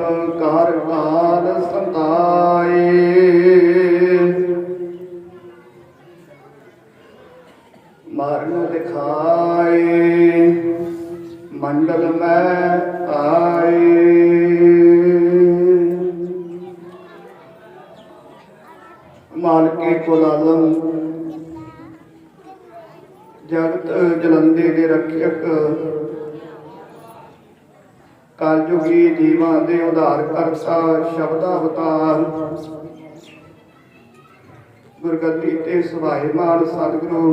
Car काल संताए मरण दिखाए मंडल में आए। मालके कुल आलम जगत जलंदे दे रक्षक कलयुगी जीवां दे उधार करता शब्द अवतार गुरगद्दी ते सुभाईमान सतगुरु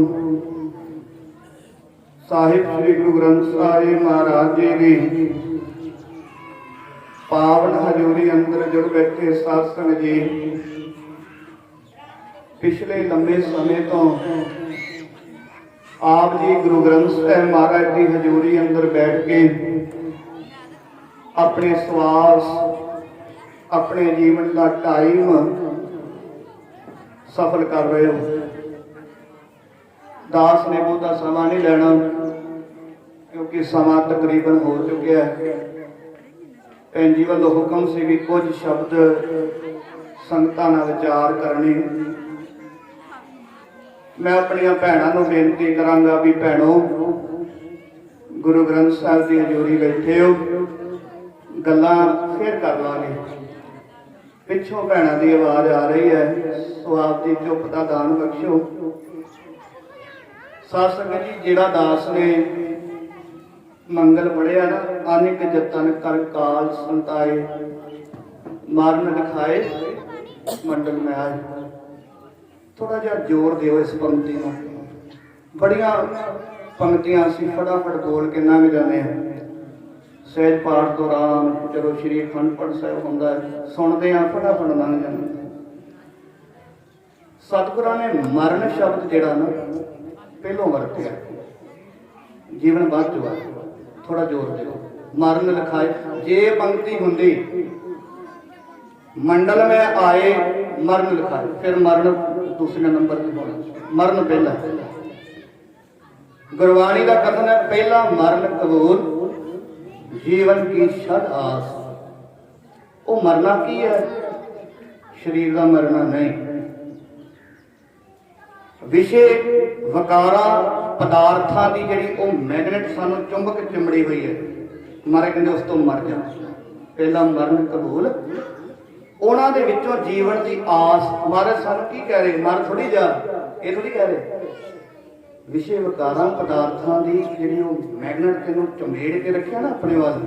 साहिब श्री गुरु ग्रंथ साहिब महाराज जी की पावन हजूरी अंदर जुड़ बैठे साध संगत जी, पिछले लंबे समय तो आप जी गुरु ग्रंथ साहिब महाराज की हजूरी अंदर बैठ के अपने सवास अपने जीवन का टाइम सफल कर रहे हो। दास ने बहुता समा नहीं लेना क्योंकि समा तकरीबन हो चुका है। भैन जी वालों हुक्म से भी कुछ शब्द संगतां नाल विचार करने। मैं अपन भैनों को बेनती करांगा भी भैनों गुरु ग्रंथ साहिब की हजूरी बैठे हो, गल्लां फिर कर लांगे। पिछों भैनों की आवाज आ रही है, सो आप जी चुप का दान बख्शो। साध संगत जी, जिहड़ा दास ने मंगल पढ़िया ना, अनिक जतन कर काल संताए मरण दिखाए मंडल में आए, थोड़ा जिहा जोर दिओ इस पंक्ति में। बड़िया पंक्तियां असीं फटाफट बोल के लंघ जाने हैं। सहज पाठ दौरान चलो श्री अखंड पाठ साहिब होंदा है, सुनते हैं फटाफट लंघ जाने। सतगुरां ने मरण शब्द जिहड़ा ना पहलों वरतिया, जीवन बाद चुआ, थोड़ा जोर दो। मरण लिखाए, जे पंक्ति हुंदी मंडल में आए मरण लिखाए, फिर मरण दूसरे नंबर पर होना, मरण पहला। गुरबाणी का कथन है पहला मरण कबूल जीवन की छड़ आस। वो मरना की है, शरीर का मरना नहीं। विषय वकारा पदार्थां की जिहड़ी मैगनेट सानू चुंबक चिमड़ी हुई है, मारे कहते उस तो मर जा। पहला मरण कबूल, उन्हां दे विचों जीवन की आस। महाराज सानू की कह रहे, मर थोड़ी जा, ये थोड़ी कह रहे। विषय वकारा पदार्थां की जिहड़ी मैगनेट तेनू चमेड़ के रखिया ना अपने वाल,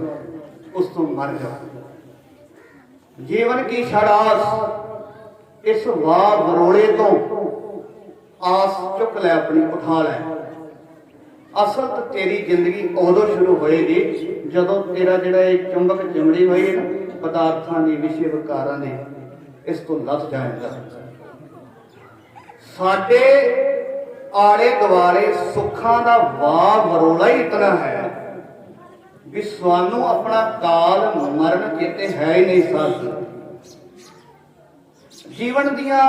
उस तो मर जा। जीवन की छड़ आस, इस वाह वरोड़े तो आस चुक लै अपनी, उठा लै। असल तो तेरी जिंदगी उदों शुरू होएगी जदों तेरा जिहड़ा चुंबक चिमड़ी हुई है ना पदार्थां की विषय वकारां दी, इस तो लथ जाएगा। साडे आले दुआले सुखां दा वाह वरोला ही इतना है भी सानू अपना काल मरण चेते है ही नहीं। साथ जीवन दियां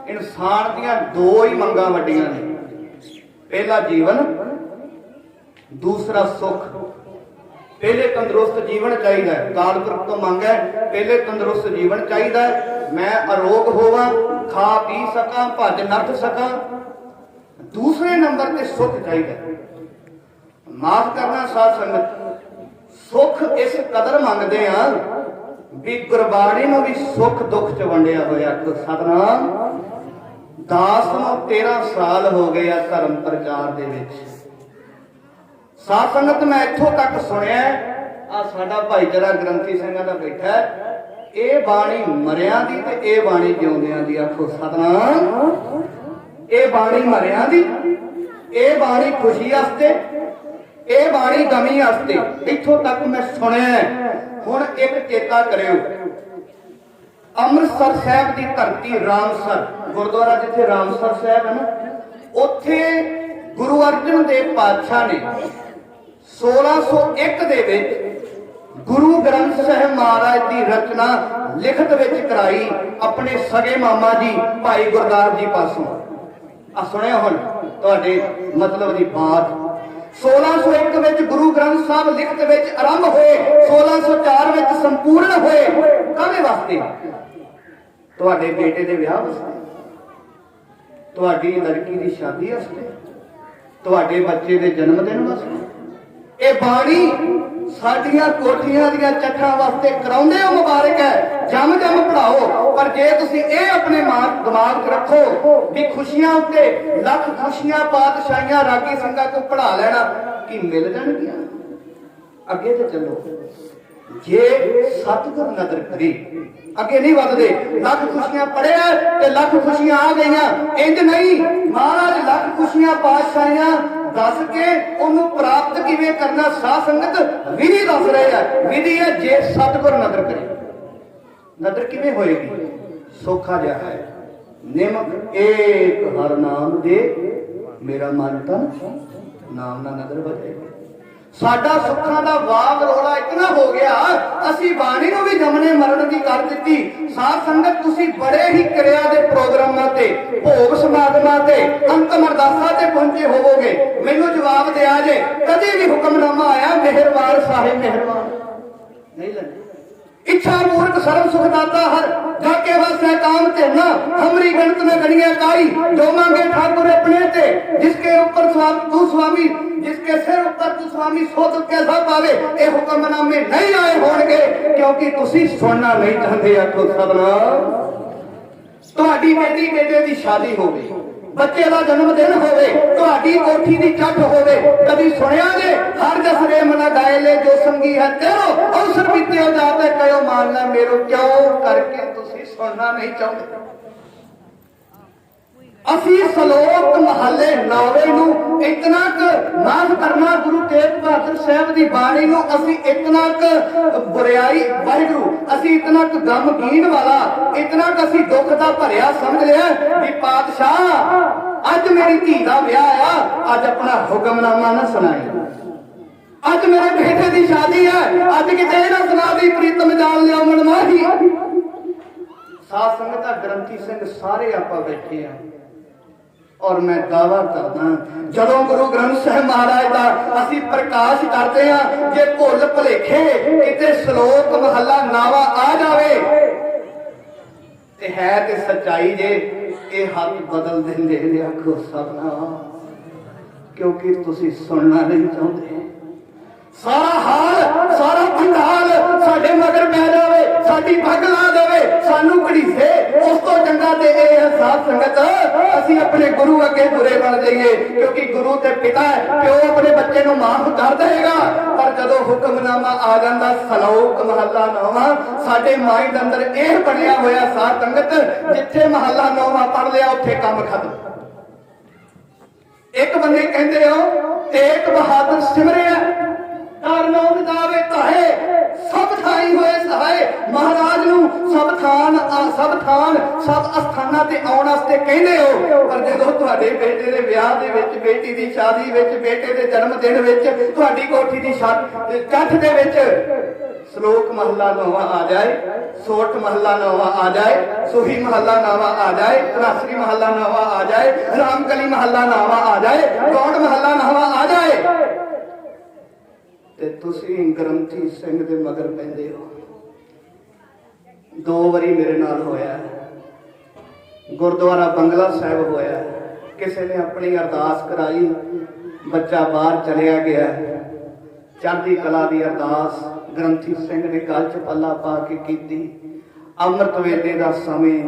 इंसान दियां दो ही मंगां वड्डियां ने, पहला जीवन, दूसरा सुख। पहले तंदुरुस्त जीवन चाहिए, काल पुरख तो मंग है पहले तंदुरुस्त जीवन चाहिए। मैं अरोग होवां, खा पी सकां, भज नर्थ सकां। दूसरे नंबर ते सुख चाहिए। माफ करना साध संगत, सुख इस कदर मंगते हैं भी गुरबाणी नूं भी सुख दुख च वंडिया होया। सतनाम दास नूं 13 साल हो गए आ धर्म प्रचार दे विच। साध संगत मैं इत्थों तक सुनिया, आ साडा भाईचारा ग्रंथी ਸਿੰਘਾਂ ਦਾ बैठा है, ये बाणी मरियां दी ते ये बाणी जिउंदियां दी। आखो सतनाम, ये बाणी मरियां दी, ये बाणी खुशी वास्ते, ये बाणी गमी वास्ते। इत्थों तक मैं सुनिया। हुण एक चेता करियो, अमृतसर साहब की धरती रामसर गुरुद्वारा जिथे रामसर साहब है ना, उत्थे गुरु अर्जन देव पातशाह ने 1601 दे विच गुरु ग्रंथ साहिब महाराज की रचना लिखत विच कराई अपने सगे मामा जी भाई गुरदास जी पासों। आ सुनिया हुण तुहाडे मतलब की बात। 1601 ਵਿੱਚ ਗੁਰੂ ਗ੍ਰੰਥ ਸਾਹਿਬ ਲਿਖਤ ਵਿੱਚ ਆਰੰਭ ਹੋਏ, 1604 ਵਿੱਚ ਸੰਪੂਰਨ ਹੋਏ। ਕਾਹਦੇ ਵਾਸਤੇ? ਤੁਹਾਡੇ ਬੇਟੇ ਦੇ ਵਿਆਹ ਵਾਸਤੇ, ਤੁਹਾਡੀ ਲੜਕੀ ਦੀ ਸ਼ਾਦੀ ਵਾਸਤੇ, ਤੁਹਾਡੇ ਬੱਚੇ ਦੇ ਜਨਮ ਦਿਨ ਵਾਸਤੇ। ਇਹ ਬਾਣੀ ਸਾਡੀਆਂ ਕੋਠੀਆਂ ਦੀਆਂ ਚੱਠਾਂ ਵਾਸਤੇ ਕਰਾਉਂਦੇ ਹੋ, ਮੁਬਾਰਕ ਹੈ, ਜਮ ਜਮ ਪੜਾਓ। ਪਰ ਜੇ ਤੁਸੀਂ ਇਹ ਆਪਣੇ ਦਿਮਾਗ 'ਚ ਰੱਖੋ ਵੀ ਖੁਸ਼ੀਆਂ ਉੱਤੇ ਲੱਖ ਖੁਸ਼ੀਆਂ ਪਾਤਸ਼ਾਹੀਆਂ ਰਾਗੀ ਸਿੰਘਾਂ ਕੋ ਪੜਾ ਲੈਣਾ ਕਿ ਮਿਲ ਜਾਣਗੀਆਂ, ਅੱਗੇ ਤੇ ਚੱਲੋ। ਜੇ ਸਤਿਗੁਰ ਨਦਰ ਕਰੀ ਅੱਗੇ ਨਹੀਂ ਵੱਧਦੇ। ਲੱਖ ਖੁਸ਼ੀਆਂ ਪੜਿਆ ਤੇ ਲੱਖ ਖੁਸ਼ੀਆਂ ਆ ਗਈਆਂ, ਇੰਜ ਨਹੀਂ। ਮਹਾਰਾਜ ਲੱਖ ਖੁਸ਼ੀਆਂ ਪਾਤਸ਼ਾਹੀਆਂ ਦੱਸ ਕੇ ਉਹਨੂੰ ਪ੍ਰਾਪਤ ਕਿਵੇਂ ਕਰਨਾ, ਸਾਧ ਸੰਗਤ ਵਿਧੀ ਦੱਸ ਰਹੇ ਆ। ਵਿਧੀ ਹੈ ਜੇ ਸਤਿਗੁਰ ਨਦਰ ਕਰੇ। ਨਦਰ ਕਿਵੇਂ ਹੋਏਗੀ? ਸੌਖਾ ਜਿਹਾ ਹੈ, ਨਿਮਕ ਏਕ ਹਰ ਨਾਮ ਦੇ ਮੇਰਾ ਮਨ ਤਨ ਨਾਮ ਨਾ ਨਦਰ ਬਜੇ। ਸਾਡਾ ਸੁੱਖਾਂ ਦਾ ਵਾਗ ਰੋਲਾ ਇਤਨਾ ਹੋ ਗਿਆ, ਅਸੀਂ ਬਾਣੀ ਨੂੰ ਵੀ ਜਮਨੇ ਮਰਨ ਦੀ ਕਰ ਦਿੱਤੀ। ਸਾਧ ਸੰਗਤ ਤੁਸੀਂ ਬੜੇ ਹੀ ਕਿਰਿਆ ਦੇ ਪ੍ਰੋਗਰਾਮਾਂ ਤੇ, ਭੋਗ ਸਮਾਗਮਾਂ ਤੇ, ਅੰਤਮ ਅਰਦਾਸਾਂ ਤੇ ਪਹੁੰਚੇ ਹੋਵੋਗੇ। ਮੈਨੂੰ ਜਵਾਬ ਦਿਆ ਜੇ, ਕਦੇ ਵੀ ਹੁਕਮਨਾਮਾ ਆਇਆ ਮਿਹਰਬਾਨ ਸਾਹਿਬ ਮਿਹਰਬਾਨ ਨਹੀਂ ਲੈਂਦੇ। इच्छा मूर्ख सर्व सुख दाता हर, जाके वास्ते काम ते ना हमरी गणत में गणिया काई। जो मांगे ठाकुर अपने ते, जिसके ऊपर तू स्वामी, जिसके सिर ऊपर तू स्वामी, सो तो कैसा पावे। ये हुक्मनामे नहीं आए होंगे क्योंकि तुसी सुनना नहीं चाहते। आखो सबना ਤੁਹਾਡੀ ਬੇਟੀ ਬੇਟੇ ਦੀ ਸ਼ਾਦੀ ਹੋਵੇ, ਬੱਚੇ ਦਾ ਜਨਮ ਦਿਨ ਹੋਵੇ, ਤੁਹਾਡੀ ਕੋਠੀ ਦੀ ਚੱਠ ਹੋਵੇ, ਕਦੀ ਸੁਣਿਆ ਜੇ ਹਰ ਜਸਰੇ ਮਨਾ ਗਾਇਲੇ ਜੋ ਸੰਗੀ ਹੈ ਤੇਰੋ ਅਵਸਰ ਬੀਤੇ ਜਾਤੇ ਕਯੋ ਮਾਨਣਾ ਮੇਰੋ। ਕਿਉਂ ਕਰਕੇ ਤੁਸੀਂ ਸੁਣਨਾ ਨਹੀਂ ਚਾਹੁੰਦੇ? ਅਸੀਂ ਸ਼ਲੋਕ ਮਹੱਲੇ 9 ਨੂੰ ਇਤਨਾ ਕੁ ਮਾਫ ਕਰਨਾ, ਗੁਰੂ ਤੇਗ ਬਹਾਦਰ ਸਾਹਿਬ ਦੀ ਬਾਣੀ ਨੂੰ ਅਸੀਂ ਇਤਨਾ ਕੁ ਬੁਰਿਆਈ, ਵਾਹਿਗੁਰੂ ਅਸੀਂ ਇਤਨਾ ਕੁ ਗਮਗੀਨ ਵਾਲਾ, ਇਤਨਾ ਕੁ ਅਸੀਂ ਦੁੱਖ ਦਾ ਭਰਿਆ ਸਮਝ ਲਿਆ ਵੀ ਪਾਤਸ਼ਾਹ ਅੱਜ ਮੇਰੀ ਧੀ ਦਾ ਵਿਆਹ ਆ, ਅੱਜ ਆਪਣਾ ਹੁਕਮਨਾਮਾ ਨਾ ਸੁਣਾਏ। ਅੱਜ ਮੇਰੇ ਬੇਟੇ ਦੀ ਸ਼ਾਦੀ ਹੈ, ਅੱਜ ਕਿਤੇ ਇਹ ਨਾ ਸੁਣਾ ਦੀ ਪ੍ਰੀਤਮ ਜਾਲ ਲਿਆਓ ਮਨਮਾਹੀ। ਸਾਧ ਸੰਗਤ ਦਾ ਗ੍ਰੰਥੀ ਸਿੰਘ ਸਾਰੇ ਆਪਾਂ ਬੈਠੇ ਆ और मैं दावा करना जदों गुरु ग्रंथ साहिब महाराज का असी प्रकाश करते हैं, जे भुल भुलेखे किते श्लोक महला नावा आ जावे ते है ते सच्चाई जे ये हाथ बदल देंदे ने। आखो सबना क्योंकि तुसी सुनना नहीं चाहते। सारा हाल सारा पंडाल साडे मगर पै जावे, साडी पग ला देवे, सानू घड़ीसे, उस तो चंगा ते ये है साध संगत ਅਸੀਂ ਆਪਣੇ ਗੁਰੂ ਅੱਗੇ ਬੁਰੇ ਬਣ ਜਾਈਏ। ਕਿਉਂਕਿ ਗੁਰੂ ਤੇ ਪਿਤਾ ਹੈ, ਪਿਓ ਆਪਣੇ ਬੱਚੇ ਨੂੰ ਮਾਫ ਕਰ ਦੇਗਾ। ਪਰ ਜਦੋਂ ਹੁਕਮਨਾਮਾ ਆ ਜਾਂਦਾ ਸ਼ਲੋਕ ਮਹੱਲਾ 9 ਸਾਡੇ ਮਾਈਂਡ ਅੰਦਰ ਇਹ ਬਣਿਆ ਹੋਇਆ ਸਾਧ ਸੰਗਤ, ਜਿੱਥੇ ਮਹੱਲਾ 9 ਪੜ ਲਿਆ ਉੱਥੇ ਕੰਮ ਖਤਮ। ਇੱਕ ਬੰਦੇ ਕਹਿੰਦੇ ਹੋ ਤੇਗ ਬਹਾਦਰ ਸਿਮਰਿਆ ਨਾਮ ਜਾਵੇ ਤਾਹੇ, ਸਭ ਥਾਈ ਹੋਏ ਸਹਾਏ। ਮਹਾਰਾਜ ਨੂੰ ਸਭ ਥਾਨ ਸਭ ਅਸਥਾਨਾਂ ਤੇ ਆਉਣ ਵਾਸਤੇ ਕਹਿੰਦੇ ਹੋ, ਪਰ ਜਦੋਂ ਤੁਹਾਡੇ ਬੇਟੇ ਦੇ ਵਿਆਹ ਦੇ ਵਿੱਚ, ਬੇਟੀ ਦੀ ਸ਼ਾਦੀ ਵਿੱਚ, ਬੇਟੇ ਦੇ ਜਨਮ ਦਿਨ ਵਿੱਚ, ਤੁਹਾਡੀ ਕੋਠੀ ਦੀ ਚੱਠ ਦੇ ਵਿੱਚ ਸ਼ਲੋਕ ਮਹੱਲਾ 9 ਆ ਜਾਏ, ਸੋਠ ਮਹੱਲਾ 9 ਆ ਜਾਏ, ਸੂਹੀ ਮਹੱਲਾ 9 ਆ ਜਾਏ, ਰਾਸਰੀ ਮਹੱਲਾ 9 ਆ ਜਾਏ, ਰਾਮਕਲੀ ਮਹੱਲਾ 9 ਆ ਜਾਏ, ਗੌੜ ਮਹੱਲਾ 9 ਆ ਜਾਏ ਤੇ ਤੁਸੀਂ ਗ੍ਰੰਥੀ ਸਿੰਘ ਦੇ ਮਗਰ ਪੈਂਦੇ ਹੋ। 2 ਵਾਰੀ ਮੇਰੇ ਨਾਲ ਹੋਇਆ, ਗੁਰਦੁਆਰਾ ਬੰਗਲਾ ਸਾਹਿਬ ਹੋਇਆ। ਕਿਸੇ ਨੇ ਆਪਣੀ ਅਰਦਾਸ ਕਰਾਈ, ਬੱਚਾ ਬਾਹਰ ਚਲਿਆ ਗਿਆ, ਚੜ੍ਹਦੀ ਕਲਾ ਦੀ ਅਰਦਾਸ ਗ੍ਰੰਥੀ ਸਿੰਘ ਨੇ ਗਲ 'ਚ ਪੱਲਾ ਪਾ ਕੇ ਕੀਤੀ। ਅੰਮ੍ਰਿਤ ਵੇਲੇ ਦਾ ਸਮੇਂ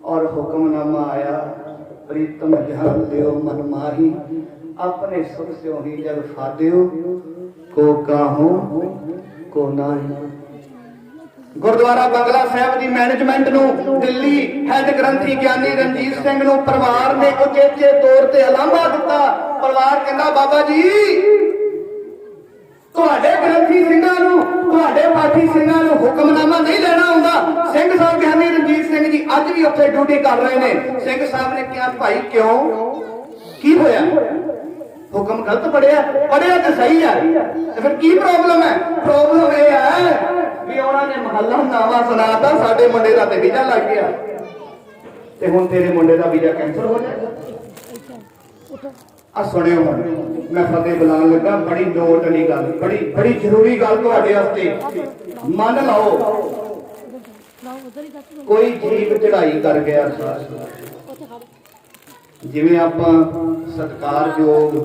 ਔਰ ਹੁਕਮਨਾਮਾ ਆਇਆ, ਪ੍ਰੀਤਮ ਜਹਾਨ ਲਿਓ ਮਨ ਮਾਹੀ, ਆਪਣੇ ਸੁਖ ਸਿਓ ਹੀ ਜਗ ਫਾਦਿਓ, को काहू को नाही। गुरुद्वारा बंगला साहब की मैनेजमेंट नूं, दिल्ली हैड ग्रंथी ज्ञानी रणजीत सिंह नूं परिवार ने उचेचे तौर ते अलामा दिता। परिवार कहंदा बाबा जी तुहाडे ग्रंथी सिंघां नूं, तुहाडे पाठी सिंघां नूं हुक्मनामा नहीं लेना आउंदा। सिंह साहब ज्ञानी रणजीत सिंह जी अज भी उत्थे ड्यूटी कर रहे ने। सिंह साहब ने कहा भाई क्यों की होया? हुक्म गलत पढ़िया, पढ़िया तो सही है, तो फिर की प्रॉब्लम है? प्रॉब्लम यह है भी उन्होंने महला नावा सुनाता, साडे मुंडे दा ते वीजा लग गया ते हुण तेरे मुंडे दा वीजा कैंसल हो जाएगा। ਆ ਸੁਣਿਓ ਹੁਣ, ਮੈਂ ਫਤਿਹ ਬੁਲਾਉਣ ਲੱਗਾ, ਬੜੀ ਨੋਟ ਵਾਲੀ ਗੱਲ, ਬੜੀ ਬੜੀ ਜ਼ਰੂਰੀ ਗੱਲ ਤੁਹਾਡੇ ਵਾਸਤੇ। ਮੰਨ ਲਓ ਕੋਈ ਜੀਵ ਚੜਾਈ ਕਰ ਗਿਆ, ਜਿਵੇਂ ਆਪਾਂ ਸਤਿਕਾਰਯੋਗ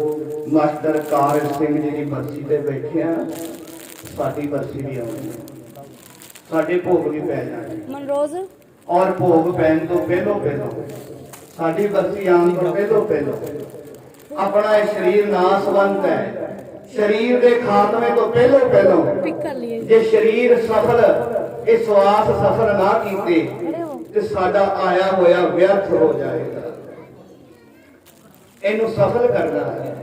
ਮਾਸਟਰ ਕਾਰਜ ਸਿੰਘ ਜੀ ਦੀ ਬਰਸੀ ਤੇ ਬੈਠੇ ਆ, ਸਾਡੀ ਬਰਸੀ ਵੀ ਆਉਣੀ, ਸਾਡੇ ਭੋਗ ਵੀ ਪੈ ਜਾਣੇ ਮਨਰੋਜ਼, ਔਰ ਭੋਗ ਪੈਣ ਤੋਂ ਪਹਿਲੋਂ ਸਾਡੀ ਬਰਸੀ ਆਉਣ ਤੋਂ ਪਹਿਲੋਂ ਆਪਣਾ ਇਹ ਸਰੀਰ ਨਾਸਵੰਤ ਹੈ। ਸਰੀਰ ਦੇ ਖਾਤਮੇ ਤੋਂ ਪਹਿਲੋਂ ਜੇ ਸਰੀਰ ਸਫਲ, ਇਹ ਸਵਾਸ ਸਫਲ ਨਾ ਕੀਤੇ ਤੇ ਸਾਡਾ ਆਇਆ ਹੋਇਆ ਵਿਅਰਥ ਹੋ ਜਾਏਗਾ। ਇਹਨੂੰ ਸਫਲ ਕਰਨਾ ਹੈ।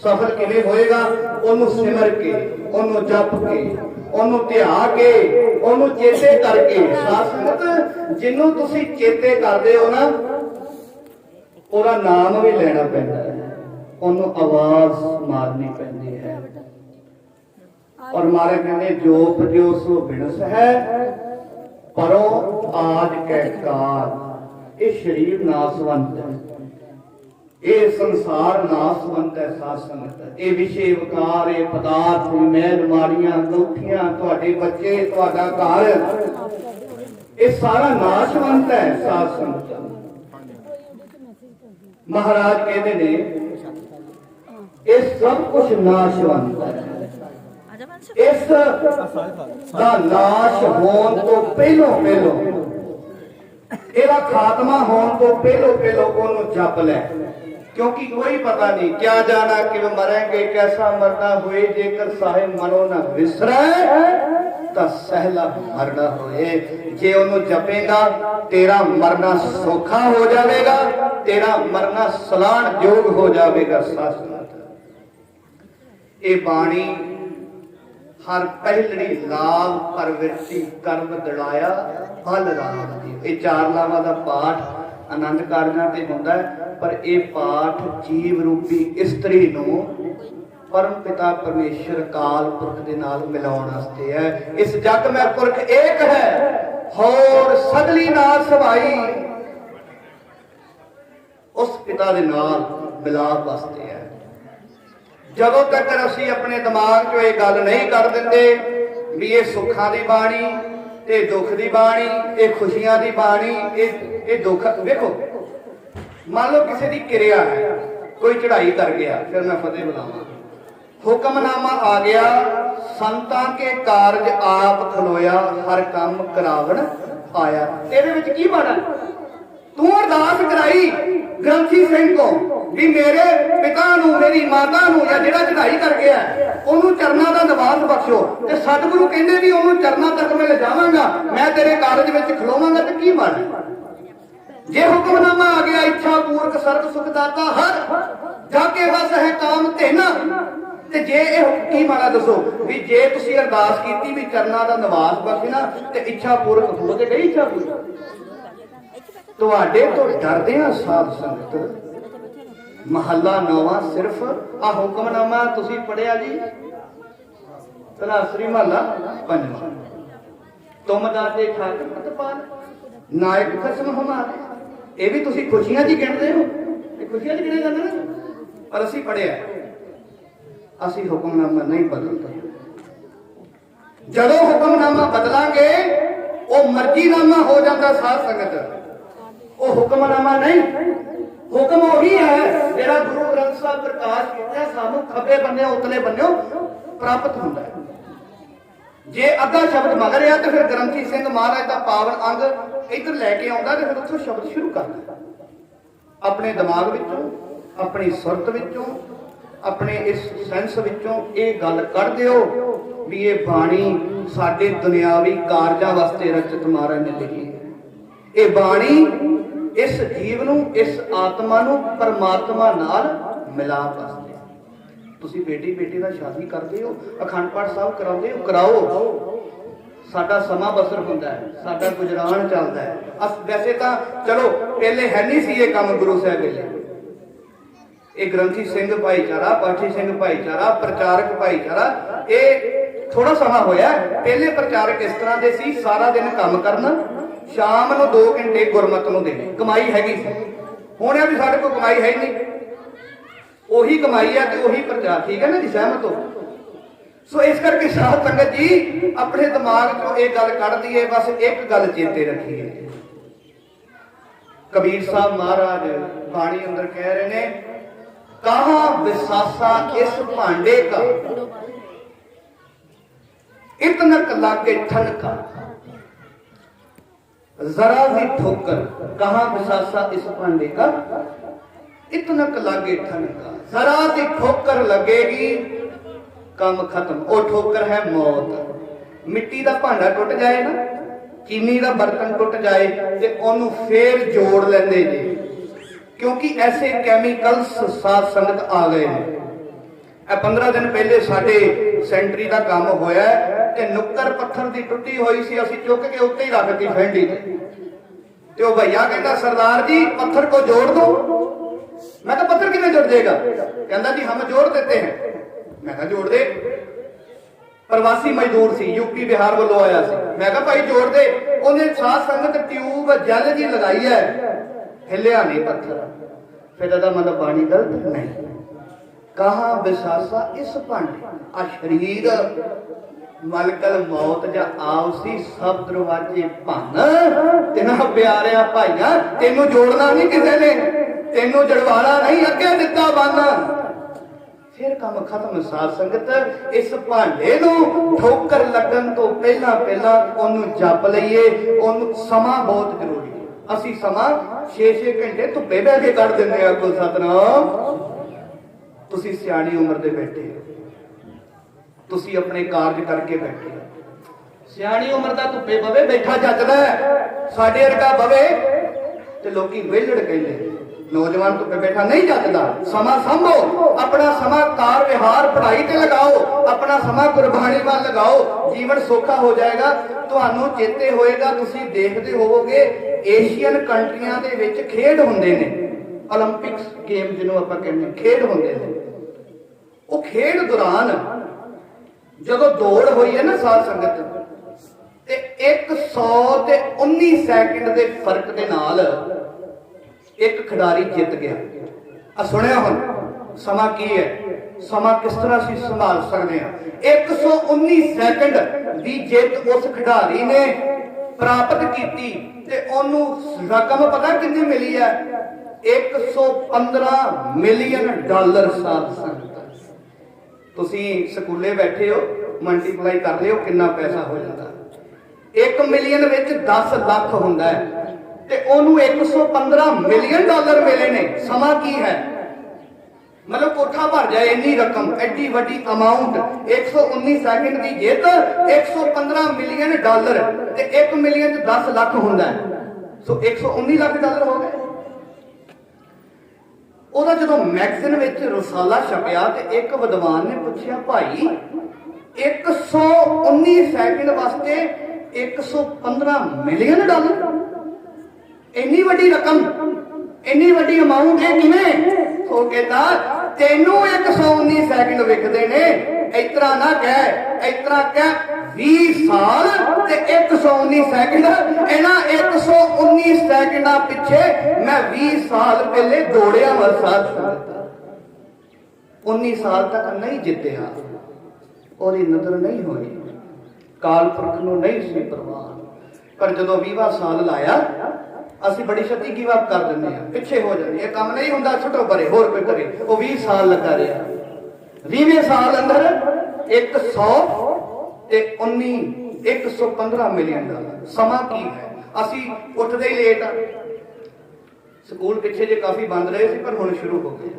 ਸਫਲ ਕਿਵੇਂ ਹੋਏਗਾ? ਉਹਨੂੰ ਸਿਮਰ ਕੇ, ਉਹਨੂੰ ਜਪ ਕੇ, ਉਹਨੂੰ ਧਿਆ ਕੇ, ਉਹਨੂੰ ਚੇਤੇ ਕਰਕੇ। ਸਾਧ ਜਿਹਨੂੰ ਤੁਸੀਂ ਚੇਤੇ ਕਰਦੇ ਹੋ ਨਾ, ਉਹਦਾ ਨਾਮ ਵੀ ਲੈਣਾ ਪੈਂਦਾ ਹੈ, ਉਹਨੂੰ ਆਵਾਜ਼ ਮਾਰਨੀ ਪੈਂਦੀ ਹੈ। ਔਰ ਮਾਰੇ ਕਹਿੰਦੇ ਜੋਪ ਜੋ ਸੋ ਬਿਨਸ ਹੈ, ਪਰੋਂ ਆਜ ਕਹਿ ਕਾਰ। ਇਹ ਸਰੀਰ ਨਾਸਵੰਤ ਹੈ, ਇਹ ਸੰਸਾਰ ਨਾਸਵੰਤ ਹੈ। ਸਾਧ ਸੰਗਤ, ਇਹ ਵਿਸ਼ੇ ਵਿਕਾਰ, ਇਹ ਪਦਾਰਥ, ਮਹਿਲ ਮਾੜੀਆਂ ਗੌਠੀਆਂ, ਤੁਹਾਡੇ ਬੱਚੇ, ਤੁਹਾਡਾ ਘਰ, ਇਹ ਸਾਰਾ ਨਾਸ਼ਵੰਤ ਹੈ। ਸਾਧ ਸੰਗਤ, ਮਹਾਰਾਜ ਕਹਿੰਦੇ ਨੇ ਇਹ ਸਭ ਕੁਝ ਨਾਸ਼ਵੰਤ ਹੈ। ਇਸ ਦਾ ਨਾਸ਼ ਹੋਣ ਤੋਂ ਪਹਿਲੋਂ, ਇਹਦਾ ਖਾਤਮਾ ਹੋਣ ਤੋਂ ਪਹਿਲੋਂ ਉਹਨੂੰ ਜਪ ਲੈ, क्योंकि कोई पता नहीं क्या जाना कि मरेंगे कैसा मरना हुए, जेकर साहिब मनो न विसरे तो सहला मरना होए। जे ओनू जपेगा तेरा मरना सौखा हो जाएगा, तेरा मरना सलाण योग हो जाएगा। सासनाथ ये बाणी हर पहलड़ी लाभ प्रवृत्ति कर्म दड़ाया फल राम दी। ये चार लावां दा पाठ आनंद कारजां ते हुंदा है, पर यह पाठ जीव रूपी इस्त्री नूं परम पिता परमेश्वर काल पुरख दे नाल मिलाउण वास्ते है। इस जग में पुरख एक है, होर सगली नाल सभाई, उस पिता दे नाल मिलाप वास्ते है। जदों तक असीं अपने दिमाग चों ये गल नहीं कर दिंदे भी ये सुखां दी बाणी, ये दुख दी बाणी, ये खुशियां दी बाणी, ये दुख। देखो मान लो किसी की क्रिया है, कोई चढ़ाई कर गया, फिर मैं फतेह बुलावा, हुक्मनामा आ गया, संतां के कारज आप खलोया, हर काम करावन आया। तेरे विच की माड़ा? तू अरदास कराई ग्रंथी सिंह को भी मेरे पिता नूं, मेरी माता नूं, या जिहड़ा चढ़ाई कर गया ਉਹਨੂੰ ਚਰਨਾਂ ਦਾ ਨਿਵਾਸ ਬਖਸ਼ੋ, ਤੇ ਸਤਿਗੁਰੂ ਕਹਿੰਦੇ ਵੀ ਉਹਨੂੰ ਚਰਨਾਂ ਤੱਕ ਮੈਂ ਲਿਜਾਵਾਂਗਾ, ਮੈਂ ਤੇਰੇ ਕਾਰਜ ਵਿੱਚ ਖਲੋਵਾਂਗਾ। ਤੇ ਕੀ ਮਾੜਾ? ਜੇ ਹੁਕਮਨਾਮਾ ਆ ਗਿਆ, ਇੱਛਾ ਪੂਰਕ ਸਰਬ ਸੁਖ ਦਾਤਾ ਹਰ, ਜਾ ਕੇ ਬਸ ਹੈ ਕਾਮ ਧੇਨਾ। ਤੇ ਜੇ ਇਹ ਕੀ ਮਾੜਾ ਦੱਸੋ ਵੀ ਜੇ ਤੁਸੀਂ ਅਰਦਾਸ ਕੀਤੀ ਵੀ ਚਰਨਾਂ ਦਾ ਨਿਵਾਸ ਬਖਸ਼ਣਾ ਤੇ ਇੱਛਾ ਪੂਰਕ ਹੋ ਤੇ ਗਈ ਇੱਛਾ ਪੂਰਕ। ਤੁਹਾਡੇ ਤੋਂ ਡਰਦੇ ਆ ਸਾਧ ਸੰਗਤ। महला नौवां सिर्फ आ हुक्मनामा तुसी पढ़िया जी, तलासरी महला पंजवां, तुम दाते ठाकुर मतपाल नायक खसम हमारे। ये भी तुसी खुशियां दी गिनदे हो, खुशियां दी गिने जांदे ना, पर असी पढ़िया असी हुक्मनामा नहीं बदलता। जदों हुक्मनामा बदलांगे वो मर्जीनामा हो जाता। साध संगत वो हुक्मनामा नहीं, हुक्म वही है जेड़ा गुरु ग्रंथ साहब प्रकाश किया सानू खब्बे बन्ने उतले बन्ने प्राप्त होता है। जे अद्धा शब्द मगर है तो फिर ग्रंथी सिंह महाराज का पावन अंग इधर लैके आउंदा ते फिर उत्थों शब्द शुरू करदा। अपने दिमाग विचों, अपनी सुरत विचों, अपने इस सेंस विचों ये गल कढ दिओ भी ये बाणी साडे दुनियावी कारजां वास्ते रचित महाराज ने लिखी है। ये बाणी इस जीव नूं, इस आत्मा नूं परमात्मा नाल मिलाप वास्ते। तुसीं बेटी बेटी दा शादी करदे हो, अखंड पाठ साहब कराउंदे हो, कराओ। साडा समा बसर हुंदा है, साडा गुजरान चलदा है। वैसे तां चलो पहले है नहीं सी ये काम गुरु साहब वेले। ये ग्रंथी सिंह भाईचारा, पाठी सिंह भाईचारा, प्रचारक भाईचारा, ये थोड़ा समा होया। पहले प्रचारक इस तरह दे सी, सारा दिन काम करना, शाम ਨੂੰ 2 ਘੰਟੇ ਗੁਰਮਤ ਨੂੰ ਦੇਣੇ, ਕਮਾਈ ਹੈਗੀ ਸੀ। ਹੁਣ ਇਹ ਵੀ ਸਾਡੇ ਕੋਲ ਕਮਾਈ ਹੈ ਨਹੀਂ। ਉਹੀ ਕਮਾਈ ਹੈ ਤੇ ਉਹੀ ਪ੍ਰਚਾਰ। ਠੀਕ ਹੈ ਨਾ ਜੀ, ਸਹਿਮਤ ਹੋ? ਸੋ ਇਸ ਕਰਕੇ ਸਾਧ ਸੰਗਤ ਜੀ ਆਪਣੇ ਦਿਮਾਗ ਚੋਂ ਇਹ ਗੱਲ ਕੱਢ ਦਈਏ, ਬਸ ਇੱਕ ਗੱਲ ਚੇਤੇ ਰੱਖੀਏ। ਕਬੀਰ ਸਾਹਿਬ ਮਹਾਰਾਜ ਬਾਣੀ ਅੰਦਰ ਕਹਿ ਰਹੇ ਨੇ, ਕਹਾਂ ਵਿਸਾਸਾ ਇਸ ਭਾਂਡੇ ਕਾ, इतनक लागे ठनका, जरा सी ठोकर, कहां विसासा इस भांडे का, इतनक लागे ठनका, जरा सी ठोकर लगेगी काम खत्म। वो ठोकर है मौत। मिट्टी का भांडा टुट जाए ना, चीनी का बर्तन टुट जाए ते ओनू फेर जोड़ लेंदे जी, क्योंकि ऐसे कैमिकल्स साथ संगत आ गए हैं। 15 दिन पहले साडे सेंटरी का काम होया ते नुक्कर पत्थर की टुटी हुई सी, असीं चुक के उत्ते ही रखती फेंडी ते ओ भैया कहता सरदार जी पत्थर को जोड़ दो। मैं कहा पत्थर किवें जुड़ जाएगा? कहता जी हम जोड़ देते हैं। मैं कहा जोड़ दे। प्रवासी मजदूर सी, यूपी बिहार वालों आया सी। मैं कहा भाई जोड़ दे। उन्हें साथ संगत ट्यूब जल जी लगाई है, हिलिया नहीं पत्थर। फिर मतलब बाणी गलत नहीं। कहा विसासा इस भांडे, आ शरीर मलकल मौत जा आवसी सब दरवाजे भन। तिना प्यारिया भाइया तेनू जोड़ना नहीं किसी ने, तेनू जड़वाना नहीं, अगे दिता बन। फिर काम खत्म। साध संगत इस भांडे नू ठोकर लगन तो पहला पहला ओनू जप लईए। ओनू समा बहुत जरूरी है। असी समा 6-6 घंटे धुप्पे बह के कढ़ दिंदे आ। कोई सतनाम, तुसी सियाणी उम्र दे बैठे हो, तुसी अपने कारज करके बैठे हो। सियाणी उम्र दा धुप्पे बवे बैठा जचदा है, साडे वर्गा बवे ते लोकी वेलड़ कहंदे। नौजवान धुप्पे बैठा नहीं जचदा। समा संभो, अपना समा कार विहार पढ़ाई ते लगाओ, अपना समा गुरबाणी वाल लगाओ, जीवन सौखा हो जाएगा। तुहानू चेते होएगा, तुसी देखदे होवोगे एशियन कंट्रियां दे विच खेड हुंदे ने, ओलंपिक्स गेम जिन्हों आपां कहने खेड हुंदे ने। वो खेड दौरान जदों दौड़ हुई है ना साध संगत, ते 119 सैकंड के फर्क के नाल एक खिडारी जित गया। आ सुनिया हुण समा की है, समा किस तरह से संभाल सकते हैं। 119 सैकंड की जित उस खिडारी ने प्राप्त की ते ओनू रकम पता कितनी मिली है? 115 मिलियन डॉलर। साथ संगत तुसी स्कूले बैठे हो, मल्टीप्लाई कर लियो कितना पैसा हो जाता। 1 मिलियन विच 10 लाख हुंदा है ते ओनू 115 मिलियन डॉलर मिले ने। समा की है? मतलब कोठा भर जाए इन्नी रकम, एडी वड्डी अमाउंट। 119 सैकंड की जित, 115 मिलियन डॉलर ते 1 मिलियन 10 लाख हुंदा है। सो 119 लाख डॉलर हो गए। ਉਹਦਾ ਜਦੋਂ ਮੈਗਜ਼ੀਨ ਵਿੱਚ ਰਸਾਲਾ ਛਪਿਆ ਤੇ ਇੱਕ ਵਿਦਵਾਨ ਨੇ ਪੁੱਛਿਆ, ਭਾਈ 119 ਸੈਕਿੰਡ ਵਾਸਤੇ 115 ਮਿਲੀਅਨ ਡਾਲਰ, ਇੰਨੀ ਵੱਡੀ ਰਕਮ, ਇੰਨੀ ਵੱਡੀ ਅਮਾਉਂਟ, ਇਹ ਕਿਵੇਂ? ਉਹ ਕਹਿੰਦਾ ਤੈਨੂੰ 119 ਸੈਕਿੰਡ ਵਿਕਦੇ ਨੇ, ਇਤਰਾ ਨਾ ਕਹਿ, ਇਤਰਾ ਕਹਿ 20 ਸਾਲ ਤੇ 119 ਸੈਕਿੰਡ। ਇਹਨਾਂ 119 ਸੈਕਿੰਡਾਂ ਪਿੱਛੇ ਮੈਂ 20 ਸਾਲ ਪਹਿਲੇ ਦੌੜਿਆ ਵਾ। ਸਾਥ 19 ਸਾਲ ਤੱਕ ਨਹੀਂ ਜਿੱਤਿਆ, ਉਹਦੀ ਨਜ਼ਰ ਨਹੀਂ ਹੋਈ, ਕਾਲ ਪੁਰਖ ਨੂੰ ਨਹੀਂ ਸੀ ਪਰਵਾਹ। ਪਰ ਜਦੋਂ 20ਵਾਂ ਸਾਲ ਲਾਇਆ, ਅਸੀਂ ਬੜੀ ਛੇਤੀ ਗਿਵ ਅਪ ਕਰ ਦਿੰਦੇ ਆ, ਪਿੱਛੇ ਹੋ ਜਾਂਦੇ। ਇਹ ਕੰਮ ਨਹੀਂ ਹੁੰਦਾ, ਛੁੱਟੋ ਪਰੇ, ਹੋਰ ਕੋਈ ਕਰੇ। ਉਹ 20 ਸਾਲ ਲੱਗਾ ਰਿਹਾ। 20ਵੇਂ ਸਾਲ ਅੰਦਰ 115 ਮਿਲੀਅਨ ਡਾਲਰ। ਸਮਾਂ ਕੀ ਹੈ? ਅਸੀਂ ਉੱਠਦੇ ਹੀ ਲੇਟ ਆ। ਸਕੂਲ ਪਿੱਛੇ ਜੇ ਕਾਫੀ ਬੰਦ ਰਹੇ ਸੀ, ਪਰ ਹੁਣ ਸ਼ੁਰੂ ਹੋ ਗਏ।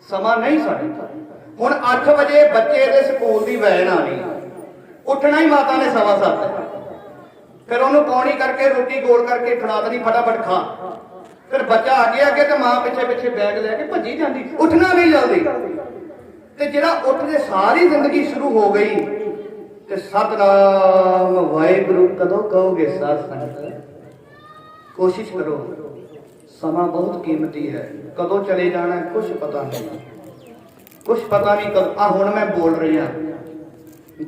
ਸਮਾਂ ਨਹੀਂ ਸਾਡੇ। ਹੁਣ 8 ਵਜੇ ਬੱਚੇ ਦੇ ਸਕੂਲ ਦੀ ਵੈਨ ਆਣੀ, ਉੱਠਣਾ ਹੀ ਮਾਤਾ ਨੇ 7:15। फिर उन्होंने पौनी करके रोटी गोल करके खिला देनी, फटाफट खा। फिर बच्चा आगे आगे तो मां पिछे पिछे बैग लैके भजी जाती, उठना नहीं जल्दी। ते जिहड़ा उठदे सारी जिंदगी शुरू हो गई। ते सतनाम वाहिगुरू कदों कहोगे? साध संगत कोशिश करो, समा बहुत कीमती है। कदों चले जाना कुछ पता नहीं, कुछ पता नहीं कब। आ हुण मैं बोल रही हाँ,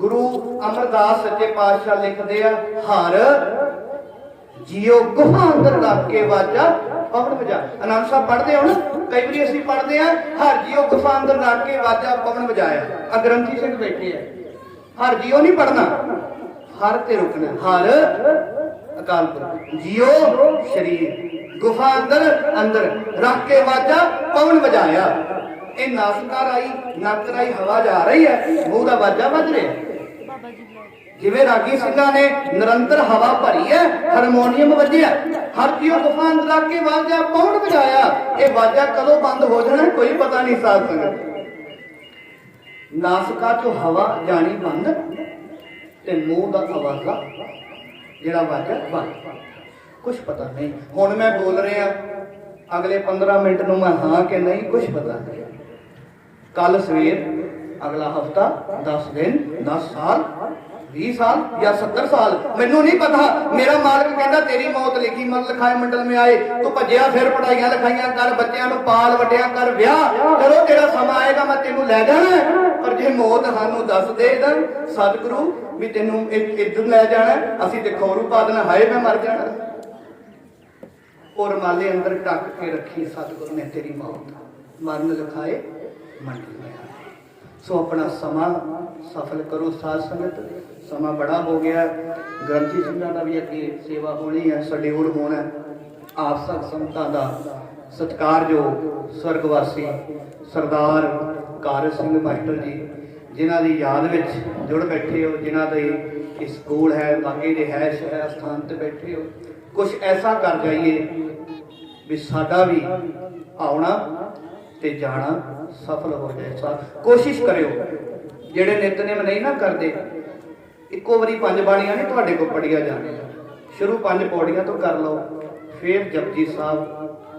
गुरु अमरदास सच्चे पातशाह लिखते हैं, हर जियो गुफा अंदर रख के वाजा पवन बजा। आनंद साहब पढ़ते हो ना, कई बार असं पढ़ते हैं हर जियो गुफा अंदर रख के वाजा पवन बजाया। आ ग्रंथी सिंह बैठे है, हर जियो नहीं पढ़ना, हर ते रुकना। हर अकाल पुरख, जियो शरीर, गुफा अंदर अंदर रख के वाजा पवन बजाया। ये नासका राई नक राई हवा जा रही है, मूँह का वाजा बज रहा है। जिवें रागी सिंघा ने निरंतर हवा भरी है, हारमोनीयम वजिया, हर जियो गुफा अंदर रख के वाजा पवन बजाया। ये वाजा कदों बंद हो जाना कोई पता नहीं। साध संगत नासका चो हवा जानी बंद ते मूँह का आवाजा जिहड़ा वाजा बंद, कुछ पता नहीं। हुण मैं बोल रहा अगले 15 मिनट नूं मैं हाँ कि नहीं कुछ पता नहीं। कल सवेर, अगला हफ्ता, 10 दिन, 10 साल, 20 साल या 70 साल, मैनू नहीं पता। मेरा मालिक कहता तेरी मौत लिखी मत लिखाए मंडल में आए, तू भजिया फिर पढ़ाइयां लिखाइयां कर, बच्चों को पाल वटिया कर, ब्याह चलो तेरा समा आएगा मैं तेनू लै जाना। पर जे मौत सानू दस दे सतगुरु भी तेनू इधर लै जाना, असीं ते खौरू पा देना, हाए मैं मर जाना। और माले अंदर टक के रखी सतगुरु ने तेरी मौत, मरण लिखाए मंडल में आए। सो अपना समा सफल करो साध संगत। समा बड़ा हो गया, ग्रंथी सिंघां दा भी अगे सेवा होनी है, शेड्यूल होना है। आप सब संतां दा सत्कार जो स्वर्गवासी सरदार कार सिंह मास्टर जी, जिन्हां दी याद विच जुड़ बैठे हो, जिन्हां दी स्कूल है, बाकी रिहायश है, स्थान ते बैठे हो, कुछ ऐसा कर जाइए भी साडा भी आउणा ते जाना सफल हो जाए। कोशिश करियो जेड़े नितनेम नहीं ना करते, इको बारी 5 बाणियां नहीं तुहाडे कोल पढ़िया जाणियां। शुरू 5 पौड़ियां तो कर लो, फिर जपजी साहब,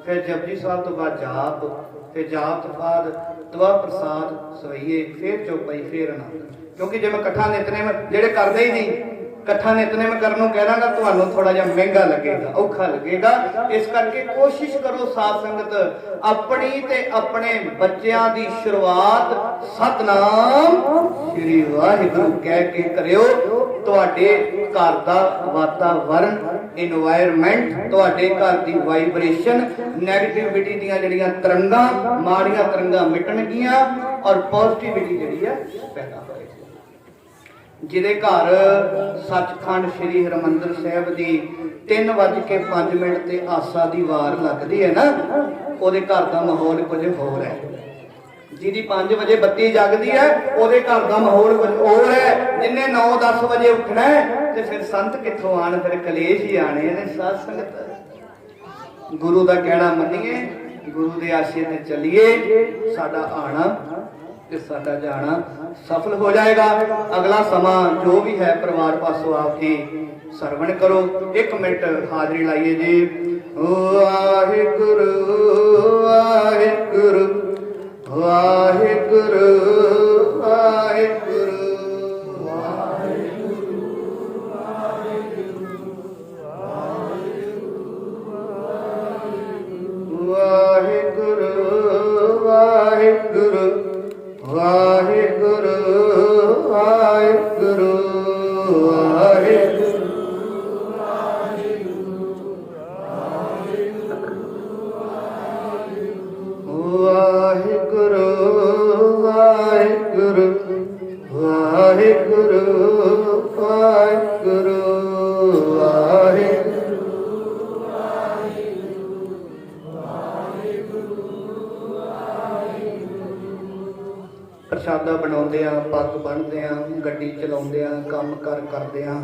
फिर जपजी साहब तो बाद जाप, फिर जाप तो बाद दुआ प्रसाद सवैये, फिर चौपाई, फिर आनंद। क्योंकि जे मैं कट्ठा नितनेम जेड़े करदे ही नहीं, कट्ठा नितनेम करनों कहना तुहानूं थोड़ा जिहा महंगा लगेगा, औखा लगेगा। इस करके कोशिश करो साध संगत अपनी ते अपने बच्चों की शुरुआत सतनाम श्री वाहिगुरू कह के करियो। तुहाडे घर दा वातावरण, एनवायरमेंट, तुहाडे घर दी वाइब्रेशन, नैगेटिविटी दीयां जिहड़ियां तरंगां, माड़ियां तरंगां मिटणगीਆਂ और पॉजिटिविटी जिहड़ी है पैदा होएगी। जिहदे घर सचखंड श्री हरमंदिर साहिब दी 3:05 ते आसा दी वार लगदी है ना, ਉਹਦੇ घर का माहौल कुछ होर है। जिहदी 5 बजे बत्ती जगदी है, ਉਹਦੇ घर का माहौल कुछ होर है। जिन्हें 9-10 बजे उठना है ते फिर संत कित्थों आण, फिर कलेश ही आने ने। साध संगत गुरु का कहना मन्निए, गुरु के आशे ते चलिए, साडा आना ते साडा जाना सफल हो जाएगा। अगला समा जो भी है परिवार पासों आपकी सरवण करो। 1 मिनट हाजरी लाइए जी। वाहिगुरु वाहिगुरु वाहिगुरु वाहिगुरु वाहिगुरु वाहिगुरु वाहिगुरु वाहिगुरु वाहिगुरु वाहिगुरु वाहिगुरु वाहिगुरु वाहिगुरु प्रसादा बनाउंदे आ, पग बन्नदे आ, गड्डी चलाउंदे आ, काम कार करदे आ,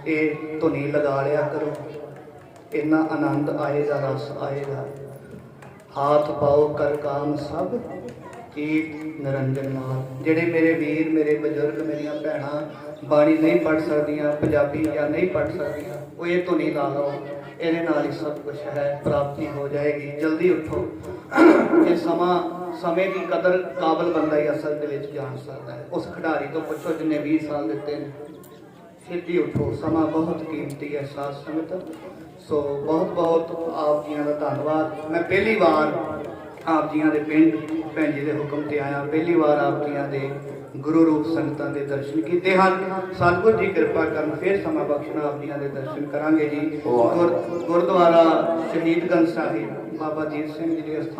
ये धुनी लगा लिया करो, इन्ना आनंद आएगा, रस आएगा। हाथ पाओ कर काम सब कीट निरंजन नाल। जेड़े मेरे वीर, मेरे बजुर्ग, मेरिया भैणां बाणी नहीं पढ़ सकदियां, पंजाबी या नहीं पढ़ सकदियां, वो ये धुनी ला लो, ਇਹਦੇ ਨਾਲ ही सब कुछ है, प्राप्ति हो जाएगी। जल्दी उठो, ये समा समय की कदर काबल बंदा ही असल दे विच जान सकता है। उस खिडारी तो पुछो जिन्हें 20 साल दिते हैं। छेती उठो, समा बहुत कीमती है साध संगत। सो बहुत बहुत आप जी का धन्यवाद। मैं पहली बार ਆਪ ਜੀਆਂ ਦੇ ਪਿੰਡ ਭੈਣ ਜੀ ਦੇ ਹੁਕਮ ਤੇ ਆਇਆ। ਪਹਿਲੀ ਵਾਰ ਆਪ ਜੀਆਂ ਦੇ ਗੁਰੂ ਰੂਪ ਸੰਗਤਾਂ ਦੇ ਦਰਸ਼ਨ ਕੀਤੇ ਹਨ। ਸਤਿਗੁਰ ਜੀ ਕਿਰਪਾ ਕਰਨ, ਫਿਰ ਸਮਾਂ ਬਖਸ਼ਣਾ, ਆਪ ਜੀਆਂ ਦੇ ਦਰਸ਼ਨ ਕਰਾਂਗੇ ਜੀ। ਗੁਰਦੁਆਰਾ ਸ਼ਹੀਦਗੰਜ ਸਾਹਿਬ ਬਾਬਾ ਜੀਤ ਸਿੰਘ ਜੀ ਦੇ ਅਸਥਾਨ